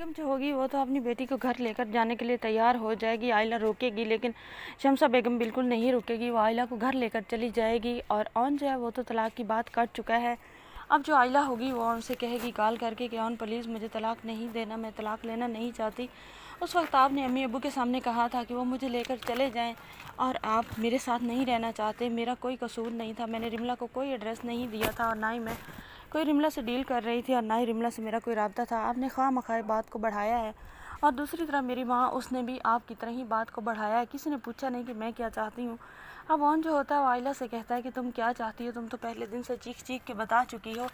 बेगम जो होगी वो तो अपनी बेटी को घर लेकर जाने के लिए तैयार हो जाएगी, आयला रोकेगी, लेकिन शमसा बेगम बिल्कुल नहीं रुकेगी। वो आयला को घर लेकर चली जाएगी और ऑन जो है वो तो तलाक की बात कर चुका है। अब जो आयला होगी वो उनसे कहेगी कॉल करके कि ऑन प्लीज़ मुझे तलाक नहीं देना, मैं तलाक लेना नहीं चाहती। उस वक्त आपने अम्मी अब्बू के सामने कहा था कि वो मुझे लेकर चले जाएं और आप मेरे साथ नहीं रहना चाहते, मेरा कोई कसूर नहीं था, मैंने रिमला को कोई एड्रेस नहीं दिया था और ना ही मैं कोई रिमला से डील कर रही थी और ना ही रिमला से मेरा कोई राब्ता था। आपने खामख़ा बात को बढ़ाया है। और दूसरी तरफ मेरी माँ, उसने भी आपकी तरह ही बात को बढ़ाया है, किसी ने पूछा नहीं कि मैं क्या चाहती हूँ। अब ऑन जो होता है वो आयला से कहता है कि तुम क्या चाहती हो, तुम तो पहले दिन से चीख चीख के बता चुकी हो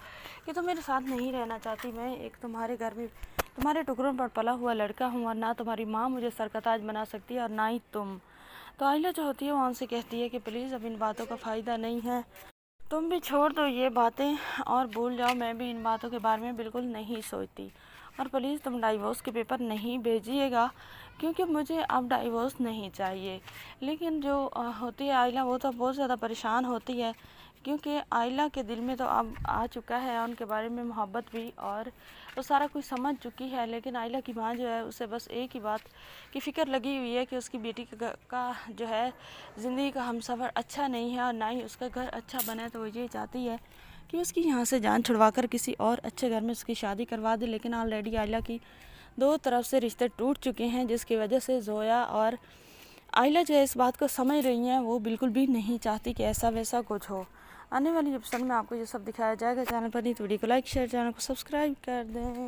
कि तुम मेरे साथ नहीं रहना चाहती। मैं एक तुम्हारे घर में तुम्हारे टुकड़ों पर पला हुआ लड़का हूँ और ना तुम्हारी माँ मुझे सर का ताज बना सकती है और ना ही तुम। तो आयला जो होती है वो ऑन से कहती है कि प्लीज़ अब इन बातों का फ़ायदा नहीं है, तुम भी छोड़ दो ये बातें और भूल जाओ, मैं भी इन बातों के बारे में बिल्कुल नहीं सोचती। और प्लीज़ तुम डाइवोर्स के पेपर नहीं भेजिएगा क्योंकि मुझे अब डाइवोर्स नहीं चाहिए। लेकिन जो होती है आयला, वो तो बहुत ज़्यादा परेशान होती है क्योंकि आयला के दिल में तो अब आ चुका है उनके बारे में मोहब्बत भी, और वो सारा कुछ समझ चुकी है। लेकिन आयला की माँ जो है उसे बस एक ही बात की फ़िक्र लगी हुई है कि उसकी बेटी का जो है ज़िंदगी का हमसफ़र अच्छा नहीं है और ना ही उसका घर अच्छा बना है। तो वो ये चाहती है कि उसकी यहाँ से जान छुड़वा कर किसी और अच्छे घर में उसकी शादी करवा दे। लेकिन ऑलरेडी आयला की दो तरफ से रिश्ते टूट चुके हैं, जिसकी वजह से ज़ोया और आयला जो है इस बात को समझ रही हैं। वो बिल्कुल भी नहीं चाहती कि ऐसा वैसा कुछ हो। आने वाली एपिसोड में आपको ये सब दिखाया जाएगा। चैनल पर नहीं तो वीडियो को लाइक शेयर, चैनल को सब्सक्राइब कर दें।